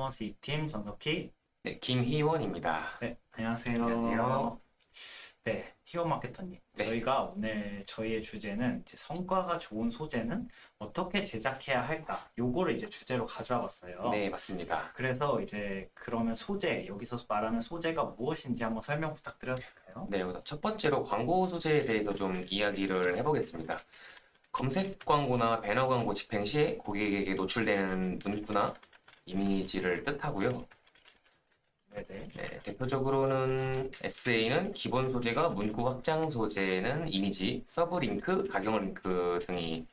퍼포먼스 2팀 전덕희. 네, 김희원입니다. 네, 안녕하세요. 안녕하세요. 네, 희원 마케터님. 네. 저희가 오늘 저희의 주제는 이제 성과가 좋은 소재는 어떻게 제작해야 할까? 요거를 이제 주제로 가져와 봤어요. 네, 맞습니다. 그래서 이제 그러면 소재, 여기서 말하는 소재가 무엇인지 한번 설명 부탁드려도 될까요? 네, 우선 첫 번째로 광고 소재에 대해서 좀 이야기를 해보겠습니다. 검색 광고나 배너 광고 집행 시에 고객에게 노출되는 문구나 이미지를 뜻하고요. 네네. 네, 대표적으로는 SA는 기본 소재가 문구 확장 소재는 이미지, 서브 링크, 가경 링크 등이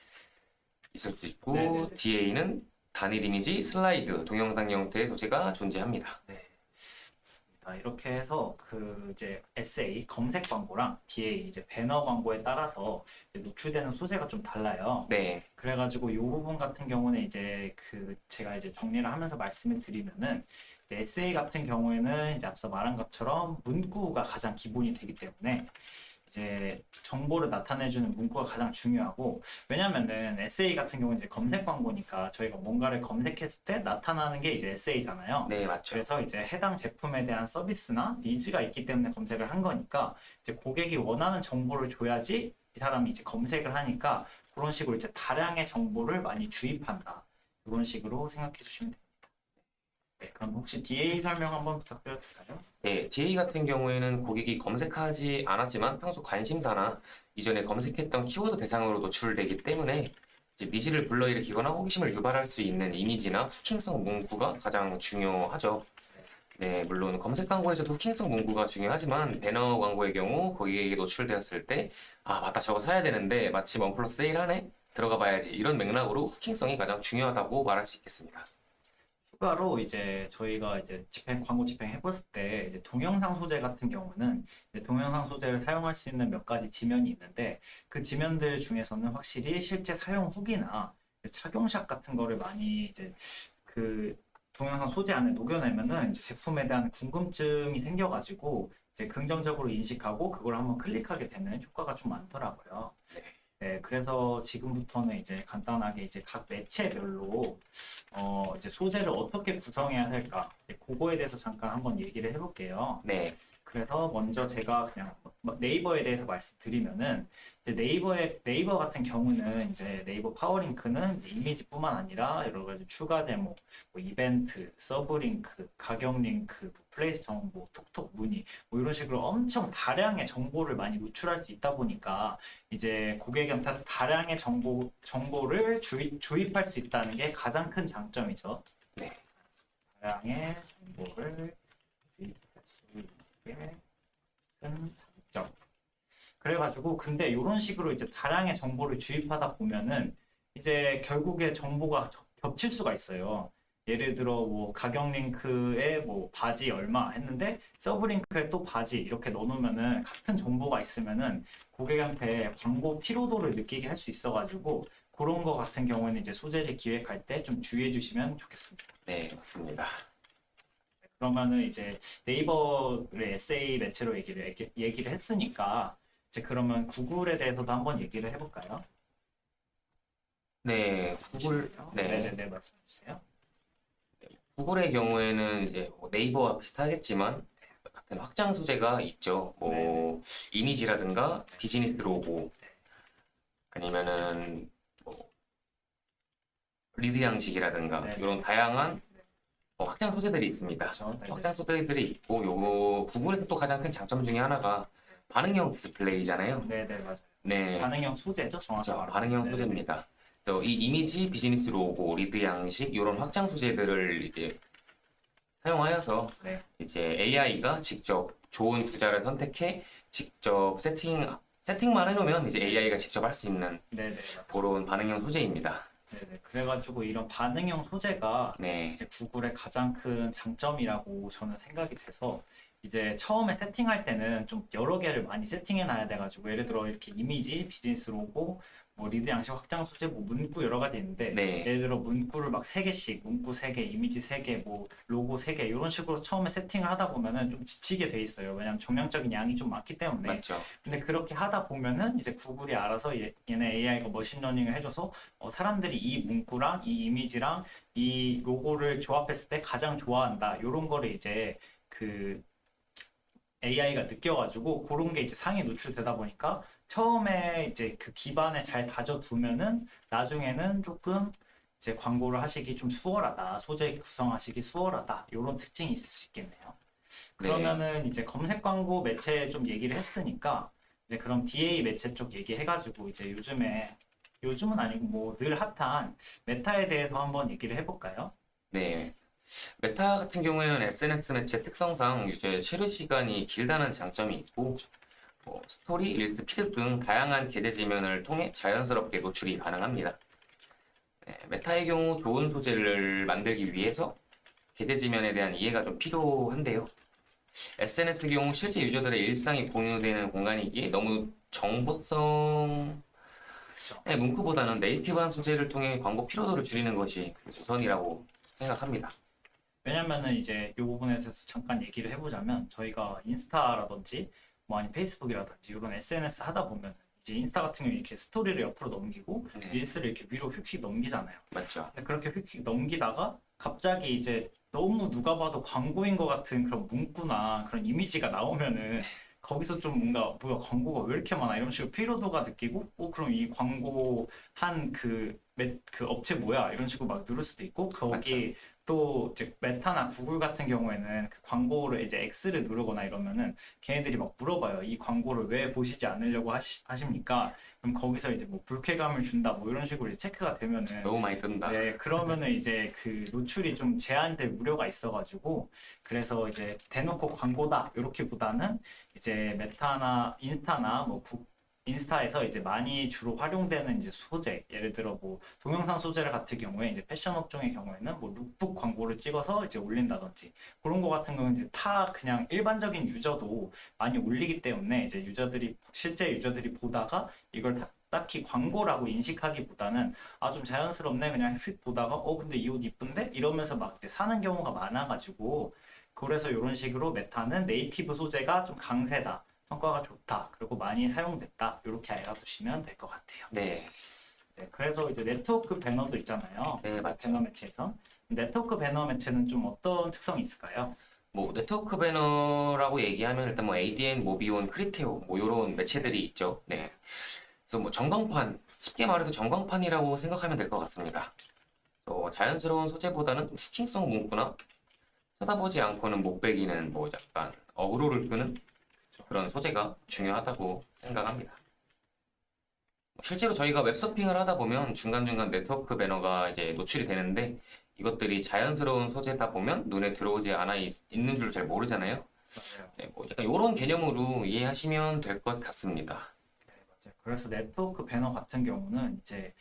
있을 수 있고, 네네네. DA는 단일 이미지, 슬라이드, 동영상 형태의 소재가 존재합니다. 네. 맞습니다. 이렇게 해서 그 이제 SA 검색 광고랑 DA 이제 배너 광고에 따라서 이제 노출되는 소재가 좀 달라요. 네, 그래가지고 이 부분 같은 경우는 이제 그 제가 이제 정리를 하면서 말씀을 드리면은 이제 SA 같은 경우에는 이제 앞서 말한 것처럼 문구가 가장 기본이 되기 때문에 이제 정보를 나타내주는 문구가 가장 중요하고, 왜냐면은 SA 같은 경우는 이제 검색 광고니까 저희가 뭔가를 검색했을 때 나타나는 게 이제 SA잖아요. 네, 맞죠. 그래서 이제 해당 제품에 대한 서비스나 니즈가 있기 때문에 검색을 한 거니까 이제 고객이 원하는 정보를 줘야지 이 사람이 이제 검색을 하니까 그런 식으로 이제 다량의 정보를 많이 주입한다. 이런 식으로 생각해 주시면 됩니다. 네, 그럼 혹시 DA 설명 한번 부탁드려도 될까요? 네, DA 같은 경우에는 고객이 검색하지 않았지만 평소 관심사나 이전에 검색했던 키워드 대상으로 노출되기 때문에 이제 니즈를 불러일으키거나 호기심을 유발할 수 있는 이미지나 후킹성 문구가 가장 중요하죠. 네, 물론 검색 광고에서도 후킹성 문구가 중요하지만 배너 광고의 경우 고객에게 노출되었을 때 아, 맞다, 저거 사야 되는데 마침 원 플러스 세일하네? 들어가 봐야지. 이런 맥락으로 후킹성이 가장 중요하다고 말할 수 있겠습니다. 추가로 이제 저희가 이제 광고 집행 해봤을 때 이제 동영상 소재 같은 경우는 이제 동영상 소재를 사용할 수 있는 몇 가지 지면이 있는데 그 지면들 중에서는 확실히 실제 사용 후기나 착용샷 같은 거를 많이 이제 그 동영상 소재 안에 녹여내면은 이제 제품에 대한 궁금증이 생겨가지고 이제 긍정적으로 인식하고 그걸 한번 클릭하게 되는 효과가 좀 많더라고요. 네, 그래서 지금부터는 이제 간단하게 이제 각 매체별로 이제 소재를 어떻게 구성해야 할까, 그거에 대해서 잠깐 한번 얘기를 해볼게요. 네, 그래서 먼저 제가 그냥 네이버에 대해서 말씀드리면은 이제 네이버 같은 경우는 이제 네이버 파워링크는 이제 이미지뿐만 아니라 여러 가지 추가 제목, 뭐 이벤트, 서브링크, 가격링크, 뭐 플레이스 정보, 톡톡 문의 뭐 이런 식으로 엄청 다량의 정보를 많이 노출할 수 있다 보니까 이제 고객한테 다량의 정보를 주입할 수 있다는 게 가장 큰 장점이죠. 네. 다량의 정보를 주입할 수 있게 큰 장점. 그래가지고 근데 이런 식으로 이제 다량의 정보를 주입하다 보면은 이제 결국에 정보가 겹칠 수가 있어요. 예를 들어 뭐 가격 링크에 뭐 바지 얼마 했는데 서브 링크에 또 바지 이렇게 넣어놓으면은 같은 정보가 있으면은 고객한테 광고 피로도를 느끼게 할 수 있어가지고 그런 거 같은 경우에는 이제 소재를 기획할 때 좀 주의해 주시면 좋겠습니다. 네, 맞습니다. 그러면은 이제 네이버를 SA 매체로 얘기를 했으니까 이제 그러면 구글에 대해서도 한번 얘기를 해볼까요? 네, 구글, 네. 네네네, 말씀해 주세요. 구글의 경우에는 이제 뭐 네이버와 비슷하겠지만 같은 확장 소재가 있죠. 뭐 네네. 이미지라든가 비즈니스 로고 아니면은 뭐 리드 양식이라든가 네. 이런 다양한 확장 소재들이 있습니다. 그렇죠. 네네. 확장 소재들이 있고 요거 구글에서 또 가장 큰 장점 중에 하나가 반응형 디스플레이잖아요. 네네, 맞아요. 네, 반응형 소재죠, 정확히 그렇죠. 말하면. 반응형 네네. 소재입니다. 그래서 이 이미지, 비즈니스 로고, 리드 양식 이런 확장 소재들을 이제 사용하여서 네. 이제 AI가 직접 좋은 구자를 선택해 직접 세팅만 해놓으면 이제 AI가 직접 할 수 있는 네네. 그런 반응형 소재입니다. 네네. 그래가지고 이런 반응형 소재가 네, 이제 구글의 가장 큰 장점이라고 저는 생각이 돼서 이제 처음에 세팅할 때는 좀 여러 개를 많이 세팅해 놔야 돼가지고 예를 들어 이렇게 이미지, 비즈니스 로고, 뭐 리드 양식 확장 소재, 뭐 문구 여러 가지 있는데 네, 예를 들어 문구를 막 세 개씩, 문구 세 개, 이미지 세 개, 뭐 로고 세 개 이런 식으로 처음에 세팅을 하다 보면은 좀 지치게 돼 있어요. 왜냐면 정량적인 양이 좀 많기 때문에. 맞죠. 근데 그렇게 하다 보면은 이제 구글이 알아서 얘네 AI가 머신러닝을 해줘서 사람들이 이 문구랑 이 이미지랑 이 로고를 조합했을 때 가장 좋아한다. 이런 거를 이제 그 AI가 느껴가지고 그런 게 이제 상위 노출되다 보니까 처음에 이제 그 기반에 잘 다져두면은 나중에는 조금 이제 광고를 하시기 좀 수월하다. 소재 구성하시기 수월하다. 이런 특징이 있을 수 있겠네요. 네, 그러면은 이제 검색 광고 매체 좀 얘기를 했으니까 이제 그럼 DA 매체 쪽 얘기해가지고 이제 요즘은 아니고 뭐 늘 핫한 메타에 대해서 한번 얘기를 해볼까요? 네. 메타 같은 경우에는 SNS 매체 특성상 이제 체류 시간이 길다는 장점이 있고, 뭐 스토리, 릴스, 피드 등 다양한 게재 지면을 통해 자연스럽게 노출이 가능합니다. 네, 메타의 경우 좋은 소재를 만들기 위해서 게재 지면에 대한 이해가 좀 필요한데요. SNS 경우 실제 유저들의 일상이 공유되는 공간이기에 너무 정보성의 그렇죠. 문구보다는 네이티브한 소재를 통해 광고 피로도를 줄이는 것이 우선이라고 생각합니다. 왜냐면은 이제 이 부분에 대해서 잠깐 얘기를 해보자면 저희가 인스타라든지 뭐 아니 페이스북이라든지 이런 SNS 하다 보면 이제 인스타 같은 경우 이렇게 스토리를 옆으로 넘기고 네, 릴스를 이렇게 위로 휙휙 넘기잖아요. 맞죠. 근데 그렇게 휙휙 넘기다가 갑자기 이제 너무 누가 봐도 광고인 것 같은 그런 문구나 그런 이미지가 나오면은 거기서 좀 뭔가 뭐야 광고가 왜 이렇게 많아 이런 식으로 피로도가 느끼고 그럼 이 광고 한 그 업체 뭐야 이런 식으로 막 누를 수도 있고 맞죠. 거기 또 이제 메타나 구글 같은 경우에는 그 광고를 이제 X를 누르거나 이러면은 걔네들이 막 물어봐요. 이 광고를 왜 보시지 않으려고 하십니까? 그럼 거기서 이제 뭐 불쾌감을 준다 뭐 이런 식으로 이제 체크가 되면은 너무 많이 뜬다. 네, 그러면은 이제 그 노출이 좀 제한될 우려가 있어가지고 그래서 이제 대놓고 광고다 이렇게보다는 이제 메타나 인스타나 뭐 인스타에서 이제 많이 주로 활용되는 이제 소재 예를 들어 뭐 동영상 소재를 같은 경우에 이제 패션 업종의 경우에는 뭐 룩북 광고를 찍어서 이제 올린다든지 그런 거 같은 경우는 이제 타 그냥 일반적인 유저도 많이 올리기 때문에 이제 실제 유저들이 보다가 이걸 딱히 광고라고 인식하기보다는 아 좀 자연스럽네 그냥 휙 보다가 근데 이 옷 이쁜데 이러면서 막 이제 사는 경우가 많아가지고 그래서 이런 식으로 메타는 네이티브 소재가 좀 강세다 성과가 좋다 그리고 많이 사용됐다 이렇게 알아두시면 될 것 같아요. 네, 네, 그래서 이제 네트워크 배너도 있잖아요. 네, 배너 맞죠. 매체에서 네트워크 배너 매체는 좀 어떤 특성이 있을까요? 뭐 네트워크 배너라고 얘기하면 일단 뭐 ADN, 모비온, 크리테오 뭐 이런 매체들이 있죠. 네. 그래서 뭐 전광판, 쉽게 말해서 전광판이라고 생각하면 될 것 같습니다. 자연스러운 소재보다는 후킹성 문구나 쳐다보지 않고는 못 베기는 뭐 약간 어그로를 끄는 그런 소재가 중요하다고 생각합니다. 실제로 저희가 웹서핑을 하다 보면 중간중간 네트워크 배너가 이제 노출이 되는데 이것들이 자연스러운 소재다 보면 눈에 들어오지 않아 있는 줄 잘 모르잖아요. 맞아요. 네, 뭐 약간 이런 개념으로 이해하시면 될 것 같습니다. 네, 맞아요. 그래서 네트워크 배너 같은 경우는 이제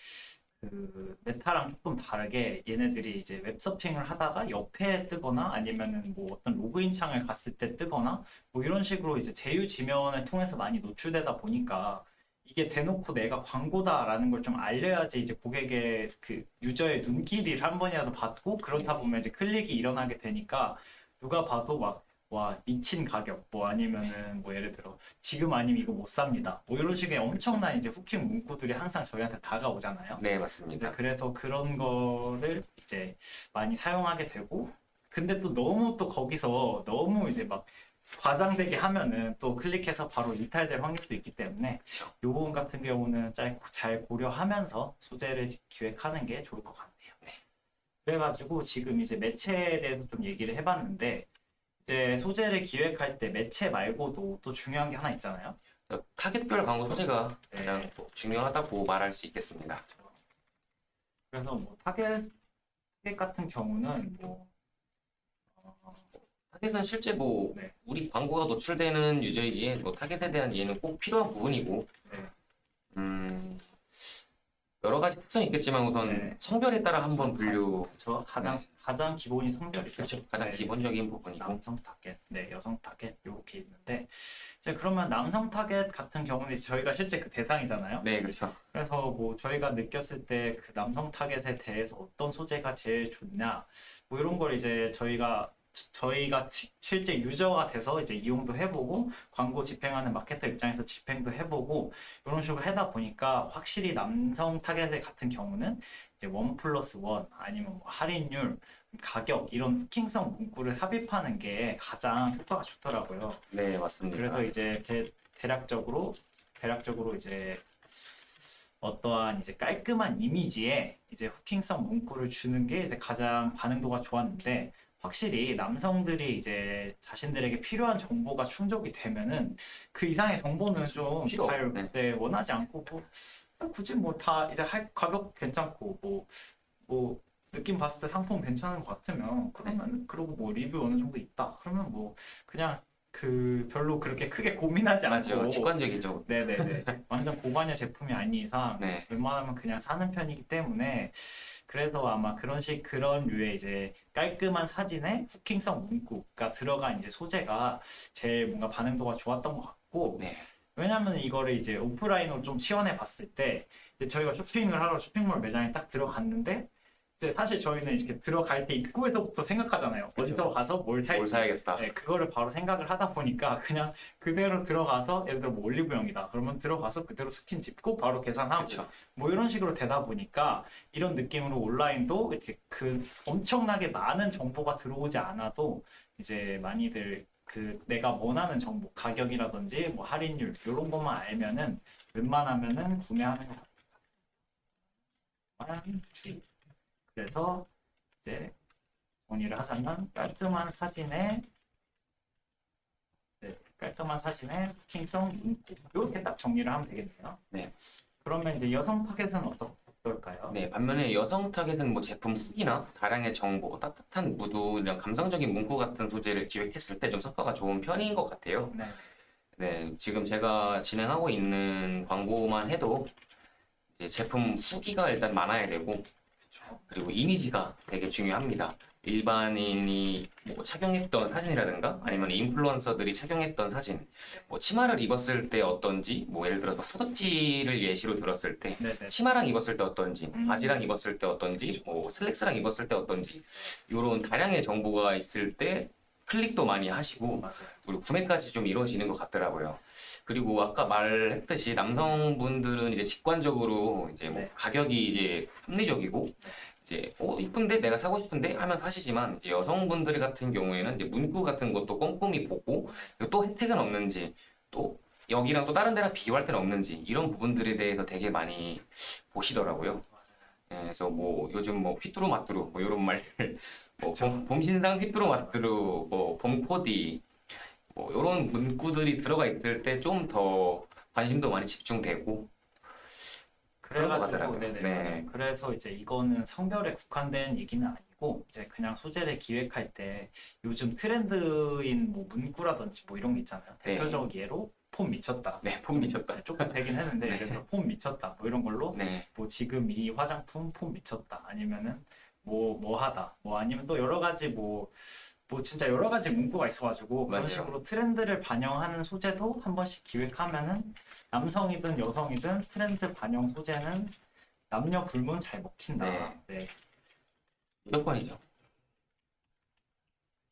그 메타랑 조금 다르게 얘네들이 이제 웹서핑을 하다가 옆에 뜨거나 아니면은 뭐 어떤 로그인 창을 갔을 때 뜨거나 뭐 이런 식으로 이제 제휴 지면을 통해서 많이 노출되다 보니까 이게 대놓고 내가 광고다라는 걸 좀 알려야지 이제 고객의 그 유저의 눈길을 한 번이라도 받고 그렇다 보면 이제 클릭이 일어나게 되니까 누가 봐도 막 와 미친 가격 뭐 아니면은 뭐 예를 들어 지금 아니면 이거 못 삽니다. 뭐 이런 식의 엄청난 이제 후킹 문구들이 항상 저희한테 다가오잖아요. 네, 이제 맞습니다. 그래서 그런 거를 이제 많이 사용하게 되고, 근데 또 너무 또 거기서 너무 이제 막 과장되게 하면은 또 클릭해서 바로 이탈될 확률도 있기 때문에 이 부분 같은 경우는 잘 고려하면서 소재를 기획하는 게 좋을 것 같네요. 그래가지고 지금 이제 매체에 대해서 좀 얘기를 해봤는데 이제 소재를 기획할 때 매체 말고도 또 중요한 게 하나 있잖아요. 타겟별 광고 소재가 네. 가장 또 중요하다고 말할 수 있겠습니다. 그래서 뭐 타겟 같은 경우는 뭐 타겟은 실제 뭐 네, 우리 광고가 노출되는 유저이기에 뭐 타겟에 대한 이해는 꼭 필요한 부분이고 네, 음, 여러 가지 특성이 있겠지만 우선 네. 성별에 따라 한번 분류. 그렇죠. 가장 기본이 성별이죠. 그렇죠. 가장 네. 기본적인 부분이고. 남성 타겟, 네, 여성 타겟 이렇게 있는데 이제 그러면 남성 타겟 같은 경우는 이제 저희가 실제 그 대상이잖아요. 네, 그렇죠. 그래서 뭐 저희가 느꼈을 때 그 남성 타겟에 대해서 어떤 소재가 제일 좋냐 뭐 이런 걸 이제 저희가 실제 유저가 돼서 이제 이용도 해보고 광고 집행하는 마케터 입장에서 집행도 해보고 이런 식으로 하다 보니까 확실히 남성 타겟 같은 경우는 이제 1+1 아니면 뭐 할인율, 가격 이런 후킹성 문구를 삽입하는 게 가장 효과가 좋더라고요. 네, 맞습니다. 그래서 이제 대략적으로 이제 어떠한 이제 깔끔한 이미지에 이제 후킹성 문구를 주는 게 이제 가장 반응도가 좋았는데 확실히 남성들이 이제 자신들에게 필요한 정보가 충족이 되면은 그 이상의 정보는 좀 필요 잘 없네. 네, 원하지 않고 뭐 굳이 뭐 다 이제 가격 괜찮고 뭐 느낌 봤을 때 상품 괜찮은 것 같으면 그러면 그러고 뭐 리뷰 어느 정도 있다 그러면 뭐 그냥 그 별로 그렇게 크게 고민하지 맞아요. 않고 직관적이죠. 네네네. 완전 고관여 제품이 아닌 이상 네. 웬만하면 그냥 사는 편이기 때문에 그래서 아마 그런 류의 이제 깔끔한 사진에 후킹성 문구가 들어간 이제 소재가 제일 뭔가 반응도가 좋았던 것 같고 네. 왜냐면 이거를 이제 오프라인으로 좀 치환해 봤을 때 이제 저희가 쇼핑을 하러 쇼핑몰 매장에 딱 들어갔는데 이제 사실 저희는 이렇게 들어갈 때 입구에서부터 생각하잖아요. 그쵸. 어디서 가서 뭘 뭘 살지. 사야겠다. 네, 그거를 바로 생각을 하다 보니까 그냥 그대로 들어가서 예를 들어 뭐 올리브영이다. 그러면 들어가서 그대로 스킨 짚고 바로 계산하고 그렇죠. 뭐 이런 식으로 되다 보니까 이런 느낌으로 온라인도 이렇게 그 엄청나게 많은 정보가 들어오지 않아도 이제 많이들 그 내가 원하는 정보 가격이라든지 뭐 할인율 이런 것만 알면은 웬만하면은 구매하는 것 같아요. 그래서 이제 정리를 하자면 깔끔한 사진에 후킹성 문구 이렇게 딱 정리를 하면 되겠네요. 네. 그러면 이제 여성 타겟은 어떨까요? 네, 반면에 여성 타겟은 뭐 제품 후기나 다량의 정보, 따뜻한 무드, 이런 감성적인 문구 같은 소재를 기획했을 때 좀 성과가 좋은 편인 것 같아요. 네. 네, 지금 제가 진행하고 있는 광고만 해도 이제 제품 후기가 일단 많아야 되고, 그렇죠. 그리고 이미지가 되게 중요합니다. 일반인이 뭐 착용했던 사진이라든가 아니면 인플루언서들이 착용했던 사진, 뭐 치마를 입었을 때 어떤지, 뭐 예를 들어서 후드티를 예시로 들었을 때 네네. 치마랑 입었을 때 어떤지, 음. 바지랑 입었을 때 어떤지, 뭐 슬랙스랑 입었을 때 어떤지 이런 다량의 정보가 있을 때 클릭도 많이 하시고 맞아요. 그리고 구매까지 좀 이루어지는 것 같더라고요. 그리고 아까 말했듯이 남성분들은 이제 직관적으로 이제 뭐 네. 가격이 이제 합리적이고 이제 이쁜데 내가 사고 싶은데 하면 사시지만 이제 여성분들 같은 경우에는 이제 문구 같은 것도 꼼꼼히 보고 그리고 또 혜택은 없는지 또 여기랑 또 다른 데랑 비교할 때는 없는지 이런 부분들에 대해서 되게 많이 보시더라고요. 예, 그래서 뭐 요즘 뭐 휘뚜루마뚜루 뭐 이런 말들 뭐 봄신상 휘뚜루마뚜루 뭐 봄코디 뭐 이런 문구들이 들어가 있을 때 좀 더 관심도 많이 집중되고 그런 것 그래가지고 같더라고요. 네네. 네. 그래서 이제 이거는 성별에 국한된 얘기는 아니고 이제 그냥 소재를 기획할 때 요즘 트렌드인 뭐 문구라든지 뭐 이런 게 있잖아요. 네. 대표적 예로 폼 미쳤다. 네, 폼 미쳤다. 조금 되긴 했는데 네. 그래서 폼 미쳤다 뭐 이런 걸로 네, 뭐 지금 이 화장품 폼 미쳤다 아니면은 뭐 하다 뭐 아니면 또 여러 가지 뭐 진짜 여러 가지 문구가 있어가지고 그런 맞아요. 식으로 트렌드를 반영하는 소재도 한 번씩 기획하면은 남성이든 여성이든 트렌드 반영 소재는 남녀 불문 잘 먹힌다. 네. 네, 무조건이죠.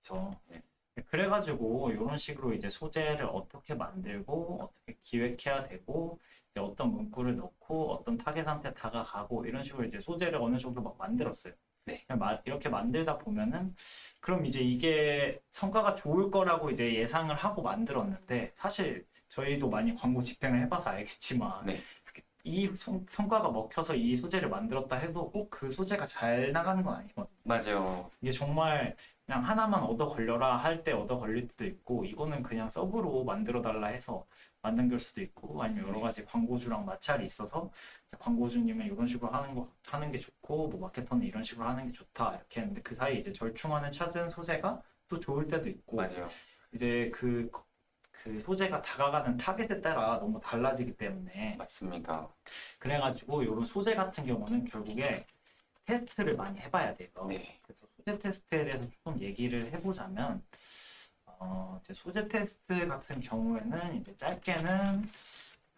그렇죠. 네. 그래가지고 이런 식으로 이제 소재를 어떻게 만들고 어떻게 기획해야 되고 이제 어떤 문구를 넣고 어떤 타겟한테 다가가고 이런 식으로 이제 소재를 어느 정도 막 만들었어요. 네. 그냥 이렇게 만들다 보면은 그럼 이제 이게 성과가 좋을 거라고 이제 예상을 하고 만들었는데 사실 저희도 많이 광고 집행을 해봐서 알겠지만 네. 이렇게 이 성과가 먹혀서 이 소재를 만들었다 해도 꼭 그 소재가 잘 나가는 건 아니거든요. 맞아요. 이게 정말 그냥 하나만 얻어 걸려라 할 때 얻어 걸릴 때도 있고 이거는 그냥 서브로 만들어 달라 해서 만든 걸 수도 있고 아니면 여러 가지 광고주랑 마찰이 있어서 광고주님은 이런 식으로 하는 게 좋고 뭐 마케터는 이런 식으로 하는 게 좋다 이렇게 했는데 그 사이 이제 절충안을 찾은 소재가 또 좋을 때도 있고 맞아요. 이제 그 그 소재가 다가가는 타겟에 따라 너무 달라지기 때문에 맞습니다. 그래가지고 이런 소재 같은 경우는 결국에 테스트를 많이 해봐야 돼요. 네. 그래서 소재 테스트에 대해서 조금 얘기를 해보자면 이제 소재 테스트 같은 경우에는 이제 짧게는 한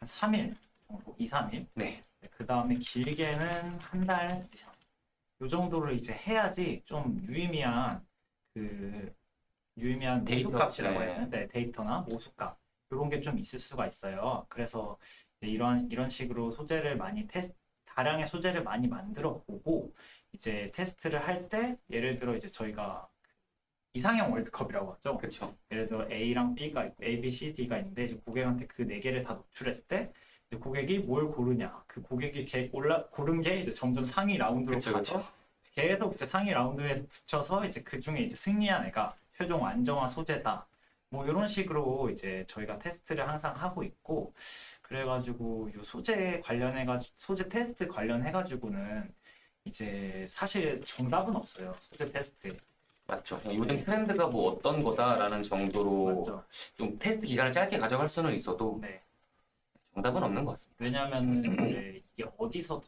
3일 정도, 2, 3일. 네. 그 다음에 길게는 한 달 이상. 요 정도를 이제 해야지 좀 유의미한 데이터, 모수값이라고 네. 해야 되는데 데이터나 모수값 이런 게 좀 있을 수가 있어요. 그래서 이제 이런 식으로 다량의 소재를 많이 만들어 보고 이제 테스트를 할 때 예를 들어 이제 저희가 이상형 월드컵이라고 하죠. 그렇죠. 예를 들어 A랑 B가 있고 A, B, C, D가 있는데 이제 고객한테 그 네 개를 다 노출했을 때 이제 고객이 뭘 고르냐 그 고객이 고른 게 이제 점점 상위 라운드로 그쵸, 가서 그쵸. 계속 이제 상위 라운드에 붙여서 이제 그 중에 이제 승리한 애가 최종 안정화 소재다. 뭐 이런 식으로 이제 저희가 테스트를 항상 하고 있고 그래가지고 요 소재 테스트 관련해가지고는 이제 사실 정답은 없어요. 소재 테스트. 맞죠. 요즘 트렌드가 뭐 어떤 거다라는 정도로 맞죠? 좀 테스트 기간을 짧게 가져갈 수는 있어도 네. 정답은 없는 것 같습니다. 왜냐하면 이게 어디서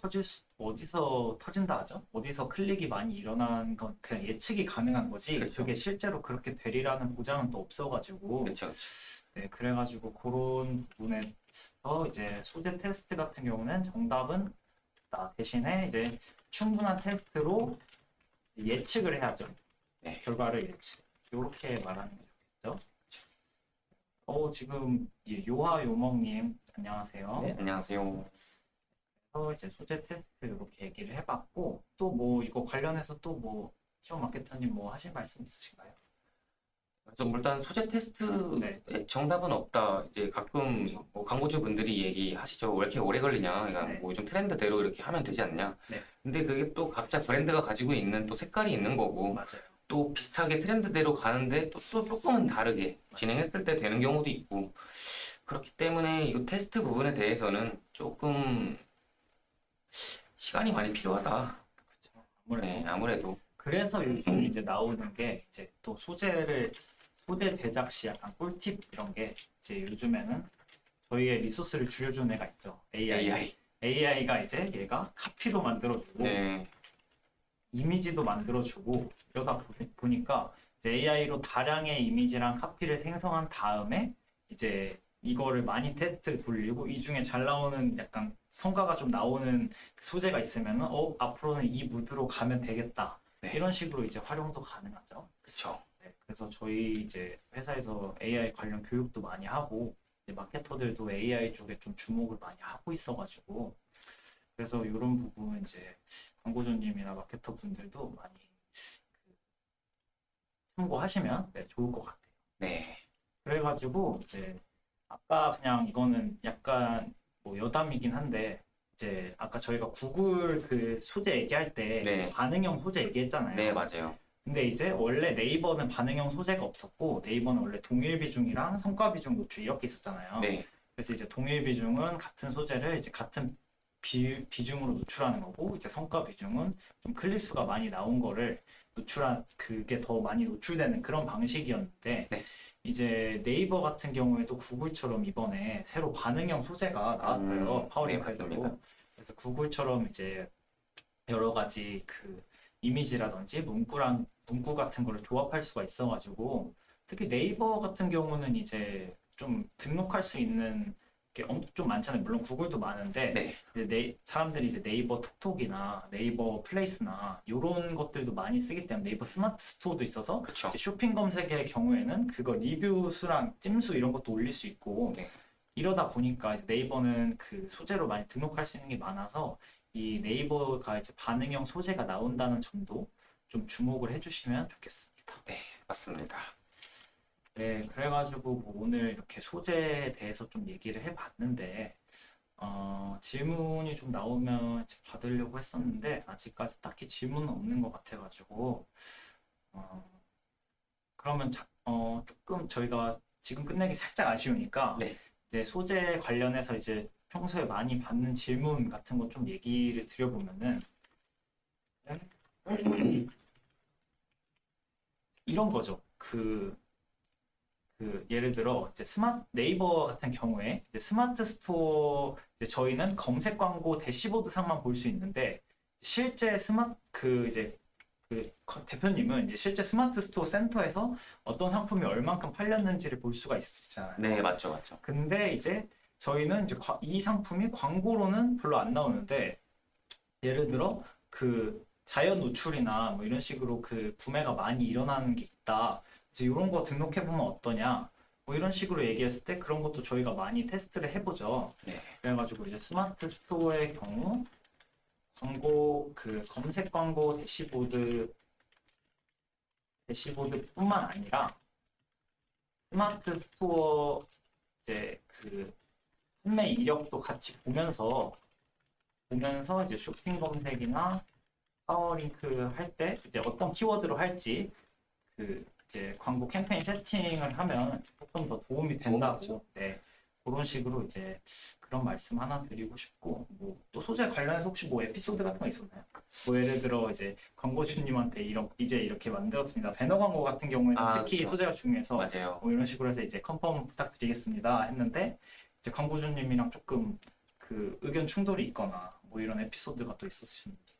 터진다 하죠? 어디서 클릭이 많이 일어난 건 그냥 예측이 가능한 거지. 그렇죠. 그게 실제로 그렇게 되리라는 보장은 또 없어가지고. 그렇죠, 그렇죠. 네, 그래가지고 그런 부분에서 이제 소재 테스트 같은 경우는 정답은 없다. 대신에 이제 충분한 테스트로 예측을 해야죠. 네. 결과를 예측. 이렇게 말하는 게 좋겠죠. 지금 요하요먹님 안녕하세요. 네, 안녕하세요. 그래서 이제 소재 테스트 이렇게 얘기를 해봤고 또 뭐 이거 관련해서 또 뭐 키워 마케터님 뭐 하실 말씀 있으신가요? 그래서 일단 소재 테스트에 네. 정답은 없다. 이제 가끔 뭐 광고주 분들이 얘기하시죠. 왜 이렇게 오래 걸리냐. 그러니까 네. 뭐 요즘 트렌드대로 이렇게 하면 되지 않냐. 네. 근데 그게 또 각자 브랜드가 가지고 있는 또 색깔이 있는 거고 맞아요. 또 비슷하게 트렌드대로 가는데 또 조금은 다르게 진행했을 때 되는 경우도 있고 그렇기 때문에 이 테스트 부분에 대해서는 조금 시간이 많이 필요하다. 그렇죠. 아무래도 네, 아무래도. 그래서 요즘 이제 나오는 게 이제 또 소재 제작 시 약간 꿀팁 이런 게 이제 요즘에는 저희의 리소스를 줄여주는 애가 있죠. AI. AI가 이제 얘가 카피도 만들어주고 네, 이미지도 만들어주고 이러다 보니까 이제 AI로 다량의 이미지랑 카피를 생성한 다음에 이제 이거를 많이 테스트를 돌리고 이 중에 잘 나오는 약간 성과가 좀 나오는 그 소재가 있으면은 앞으로는 이 무드로 가면 되겠다. 네. 이런 식으로 이제 활용도 가능하죠. 그쵸. 네, 그래서 저희 이제 회사에서 AI 관련 교육도 많이 하고 이제 마케터들도 AI 쪽에 좀 주목을 많이 하고 있어가지고 그래서 이런 부분 이제 광고주님이나 마케터 분들도 많이 참고하시면 네, 좋을 것 같아요. 네, 그래가지고 이제 아까 그냥 이거는 약간 뭐 여담이긴 한데 이제 아까 저희가 구글 그 소재 얘기할 때 네. 반응형 소재 얘기했잖아요. 네, 맞아요. 근데 이제 원래 네이버는 반응형 소재가 없었고 네이버는 원래 동일 비중이랑 성과 비중 노출 이렇게 있었잖아요. 네, 그래서 이제 동일 비중은 같은 소재를 이제 같은 비중으로 노출하는 거고 이제 성과 비중은 좀 클릭수가 많이 나온 거를 그게 더 많이 노출되는 그런 방식이었는데 네. 이제 네이버 같은 경우에도 구글처럼 이번에 새로 반응형 소재가 나왔어요. 파워링크로. 맞습니다. 그래서 구글처럼 이제 여러 가지 그 이미지라든지 문구 같은 거를 조합할 수가 있어가지고 특히 네이버 같은 경우는 이제 좀 등록할 수 있는 게 좀 많잖아요. 물론 구글도 많은데 네, 이제 사람들이 이제 네이버 톡톡이나 네이버 플레이스나 이런 것들도 많이 쓰기 때문에 네이버 스마트 스토어도 있어서 그쵸. 이제 쇼핑 검색의 경우에는 그거 리뷰 수랑 찜수 이런 것도 올릴 수 있고 네. 이러다 보니까 이제 네이버는 그 소재로 많이 등록할 수 있는 게 많아서 이 네이버가 이제 반응형 소재가 나온다는 점도 좀 주목을 해주시면 좋겠습니다. 네, 맞습니다. 네, 그래가지고 뭐 오늘 이렇게 소재에 대해서 좀 얘기를 해봤는데 질문이 좀 나오면 이제 받으려고 했었는데 아직까지 딱히 질문은 없는 것 같아가지고 그러면 조금 저희가 지금 끝내기 살짝 아쉬우니까 네. 이제 소재 관련해서 이제 평소에 많이 받는 질문 같은 거 좀 얘기를 드려보면은 이런 거죠. 그 그 예를 들어 이제 스마트 네이버 같은 경우에 이제 스마트 스토어 이제 저희는 검색 광고 대시보드 상만 볼 수 있는데 실제 스마트 그 이제 대표님은 이제 실제 스마트 스토어 센터에서 어떤 상품이 얼만큼 팔렸는지를 볼 수가 있잖아요. 네, 맞죠, 맞죠. 근데 이제 저희는 이제 이 상품이 광고로는 별로 안 나오는데 예를 들어 그 자연 노출이나 뭐 이런 식으로 그 구매가 많이 일어나는 게 있다. 그래서 이런 거 등록해 보면 어떠냐? 뭐 이런 식으로 얘기했을 때 그런 것도 저희가 많이 테스트를 해보죠. 네. 그래가지고 이제 스마트 스토어의 경우 광고 그 검색 광고 대시보드뿐만 아니라 스마트 스토어 이제 그 판매 이력도 같이 보면서 이제 쇼핑 검색이나 파워링크 할 때 이제 어떤 키워드로 할지 그 이제 광고 캠페인 세팅을 하면 조금 더 도움이 된다고 그렇죠. 네 그런 식으로 이제 그런 말씀 하나 드리고 싶고 뭐 또 소재 관련해서 혹시 뭐 에피소드 같은 거 있었나요? 뭐 예를 들어 이제 광고주님한테 이제 이렇게 만들었습니다. 배너 광고 같은 경우에는 특히 그렇죠. 소재가 중요해서 맞아요. 뭐 이런 식으로 해서 이제 컨펌 부탁드리겠습니다 했는데 이제 광고주님이랑 조금 그 의견 충돌이 있거나 뭐 이런 에피소드가 또 있으신지.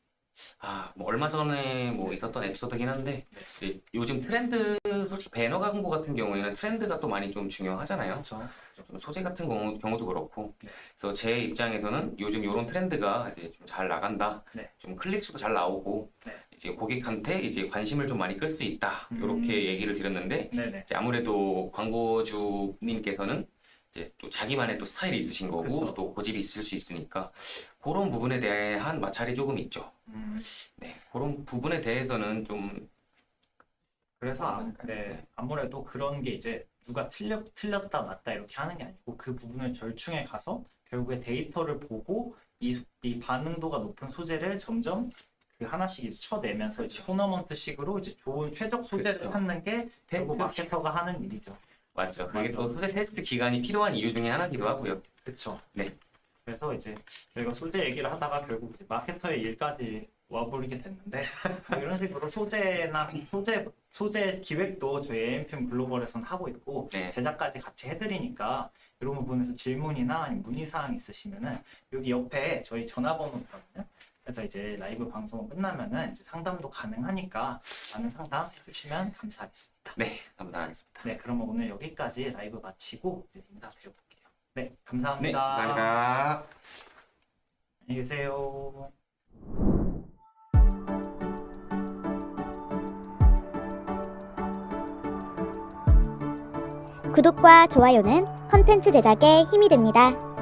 뭐 얼마 전에 뭐 있었던 에피소드긴 한데 이제 요즘 트렌드 솔직히 배너 광고 같은 경우에는 트렌드가 또 많이 좀 중요하잖아요. 그렇죠. 좀 소재 같은 경우도 그렇고 네. 그래서 제 입장에서는 요즘 이런 트렌드가 이제 좀 잘 나간다. 네. 좀 클릭수도 잘 나오고 네. 이제 고객한테 이제 관심을 좀 많이 끌 수 있다. 이렇게 얘기를 드렸는데 네네. 이제 아무래도 광고주님께서는 이제 또 자기만의 또 스타일이 있으신 거고 그쵸. 또 고집이 있을 수 있으니까 그런 부분에 대한 마찰이 조금 있죠. 네, 그런 부분에 대해서는 좀 그래서 네, 아무래도 그런 게 이제 누가 틀렸다 맞다 이렇게 하는 게 아니고 그 부분을 절충해 가서 결국에 데이터를 보고 이 반응도가 높은 소재를 점점 그 하나씩 이제 쳐내면서 이제 토너먼트식으로 이제 좋은 최적 소재를 그쵸. 찾는 게 결국 테스트 마케터가 하는 일이죠. 맞죠. 그게 맞아. 또 소재 테스트 기간이 필요한 이유 중에 하나기도 하고요. 그렇죠. 네. 그래서 이제 저희가 소재 얘기를 하다가 결국 이제 마케터의 일까지 와버리게 됐는데 뭐 이런 식으로 소재 기획도 저희 AMPM 글로벌에서는 하고 있고 네. 제작까지 같이 해드리니까 이런 부분에서 질문이나 아니면 문의사항 있으시면은 여기 옆에 저희 전화번호 있거든요. 그래서 이제 라이브 방송 끝나면은 이제 상담도 가능하니까 많은 상담 해주시면 감사하겠습니다. 네, 감사하겠습니다. 네, 그러면 오늘 여기까지 라이브 마치고 이제 인사드려볼게요. 네, 네, 감사합니다. 감사합니다. 안녕히 계세요. 구독과 좋아요는 컨텐츠 제작에 힘이 됩니다.